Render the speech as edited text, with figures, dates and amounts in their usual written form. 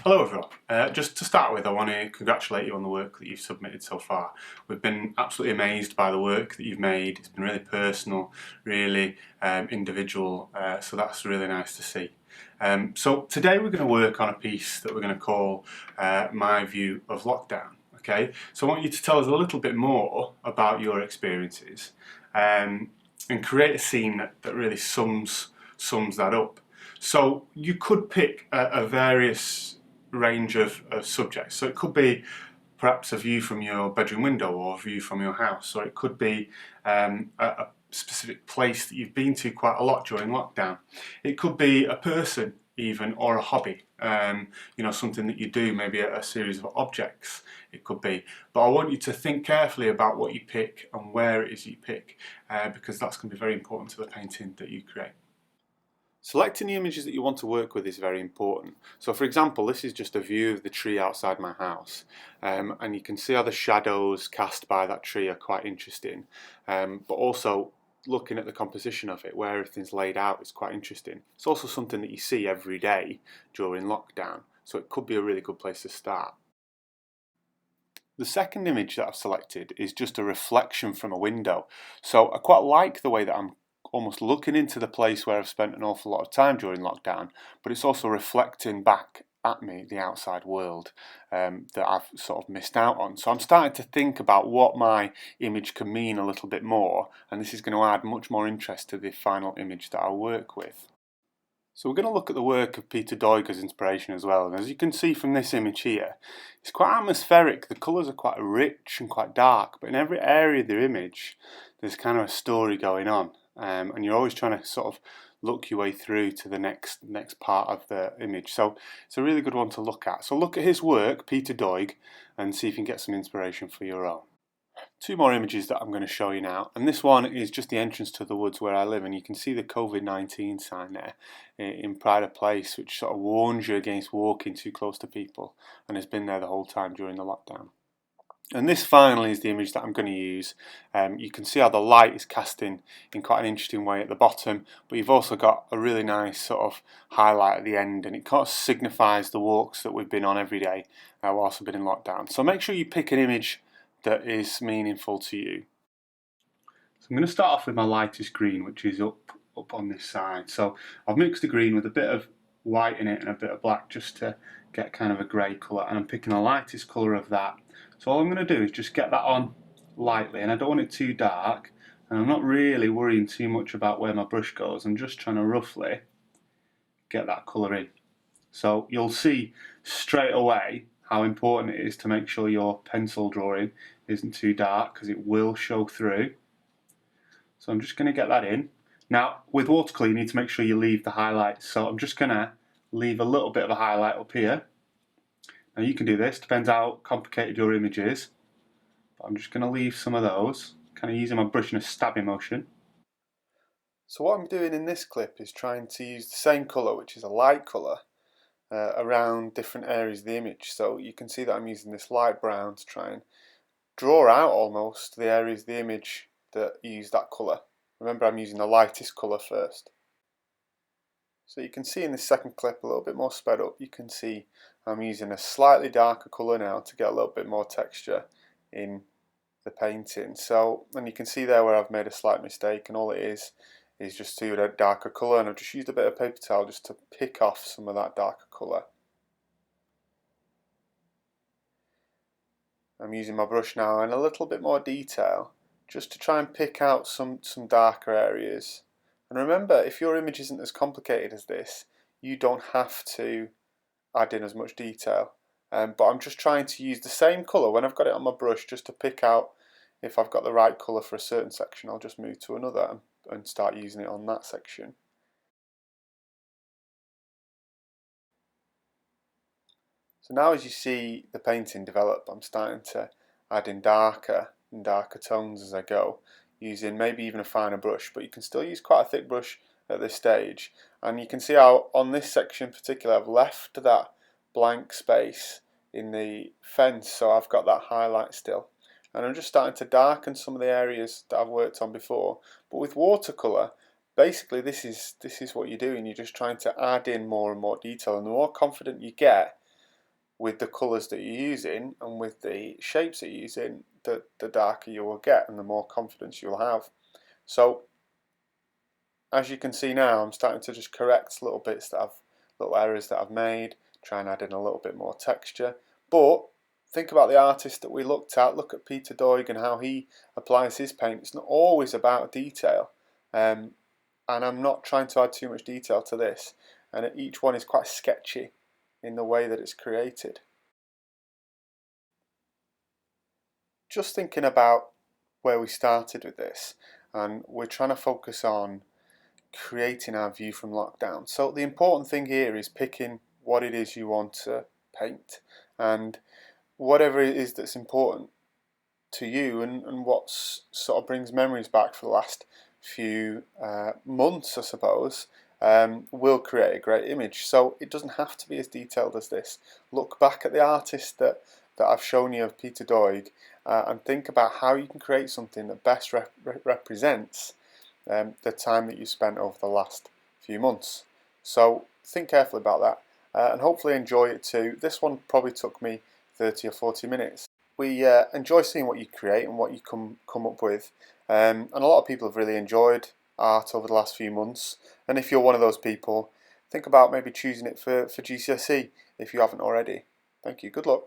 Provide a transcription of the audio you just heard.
Hello everyone. Just to start with, I want to congratulate you on the work that you've submitted so far. We've been absolutely amazed by the work that you've made. It's been really personal, really individual, so that's really nice to see. So today we're going to work on a piece that we're going to call My View of Lockdown. Okay, so I want you to tell us a little bit more about your experiences and create a scene that really sums that up. So you could pick a various range of subjects. So it could be perhaps a view from your bedroom window or a view from your house, or it could be a specific place that you've been to quite a lot during lockdown. It could be a person even, or a hobby, something that you do, maybe a series of objects it could be. But I want you to think carefully about what you pick and where it is you pick, because that's going to be very important to the painting that you create. Selecting the images that you want to work with is very important. So for example, this is just a view of the tree outside my house, and you can see how the shadows cast by that tree are quite interesting, but also looking at the composition of it, where everything's laid out, is quite interesting. It's also something that you see every day during lockdown, so it could be a really good place to start. The second image that I've selected is just a reflection from a window. So I quite like the way that I'm almost looking into the place where I've spent an awful lot of time during lockdown, but it's also reflecting back at me the outside world that I've sort of missed out on. So I'm starting to think about what my image can mean a little bit more, and this is going to add much more interest to the final image that I work with. So we're going to look at the work of Peter Doiger's inspiration as well, and as you can see from this image here, it's quite atmospheric. The colours are quite rich and quite dark, but in every area of the image there's kind of a story going on, and you're always trying to sort of look your way through to the next part of the image. So it's a really good one to look at. So look at his work, Peter Doig, and see if you can get some inspiration for your own. Two more images that I'm going to show you now, and this one is just the entrance to the woods where I live, and you can see the COVID-19 sign there in Pride of Place, which sort of warns you against walking too close to people, and has been there the whole time during the lockdown. And this finally is the image that I'm going to use. You can see how the light is casting in quite an interesting way at the bottom, but you've also got a really nice sort of highlight at the end, and it kind of signifies the walks that we've been on every day whilst we've been in lockdown. So make sure you pick an image that is meaningful to you. So I'm going to start off with my lightest green, which is up on this side. So I've mixed the green with a bit of white in it and a bit of black just to get kind of a grey colour, and I'm picking the lightest colour of that. So all I'm going to do is just get that on lightly, and I don't want it too dark, and I'm not really worrying too much about where my brush goes. I'm just trying to roughly get that colour in. So you'll see straight away how important it is to make sure your pencil drawing isn't too dark, because it will show through. So I'm just going to get that in. Now with watercolour you need to make sure you leave the highlights, so I'm just going to leave a little bit of a highlight up here. Now you can do this, depends how complicated your image is, but I'm just going to leave some of those, kind of using my brush in a stabbing motion. So what I'm doing in this clip is trying to use the same colour, which is a light colour, around different areas of the image. So you can see that I'm using this light brown to try and draw out almost the areas of the image that use that colour. Remember, I'm using the lightest colour first. So you can see in this second clip, a little bit more sped up, you can see I'm using a slightly darker colour now to get a little bit more texture in the painting. So, and you can see there where I've made a slight mistake, and all it is just to a darker colour, and I've just used a bit of paper towel just to pick off some of that darker colour. I'm using my brush now in a little bit more detail just to try and pick out some darker areas. And remember, if your image isn't as complicated as this, you don't have to add in as much detail. But I'm just trying to use the same colour when I've got it on my brush just to pick out if I've got the right colour for a certain section. I'll just move to another and start using it on that section. So now as you see the painting develop, I'm starting to add in darker and darker tones as I go, using maybe even a finer brush, but you can still use quite a thick brush at this stage. And you can see how on this section in particular I've left that blank space in the fence, so I've got that highlight still. And I'm just starting to darken some of the areas that I've worked on before. But with watercolour, basically this is what you're doing. You're just trying to add in more and more detail, and the more confident you get, with the colours that you're using and with the shapes that you're using, the darker you will get and the more confidence you'll have. So as you can see now, I'm starting to just correct little bits little errors that I've made, try and add in a little bit more texture. But think about the artist that we looked at. Look at Peter Doig and how he applies his paint. It's not always about detail, and I'm not trying to add too much detail to this. And each one is quite sketchy in the way that it's created. Just thinking about where we started with this, and we're trying to focus on creating our view from lockdown. So the important thing here is picking what it is you want to paint, and whatever it is that's important to you, and what sort of brings memories back for the last few months, I suppose, will create a great image. So it doesn't have to be as detailed as this. Look back at the artist that I've shown you of Peter Doig, and think about how you can create something that best represents the time that you spent over the last few months. So think carefully about that, and hopefully enjoy it too. This one probably took me 30 or 40 minutes. We enjoy seeing what you create and what you come up with, and a lot of people have really enjoyed art over the last few months. And if you're one of those people, think about maybe choosing it for GCSE if you haven't already. Thank you. Good luck.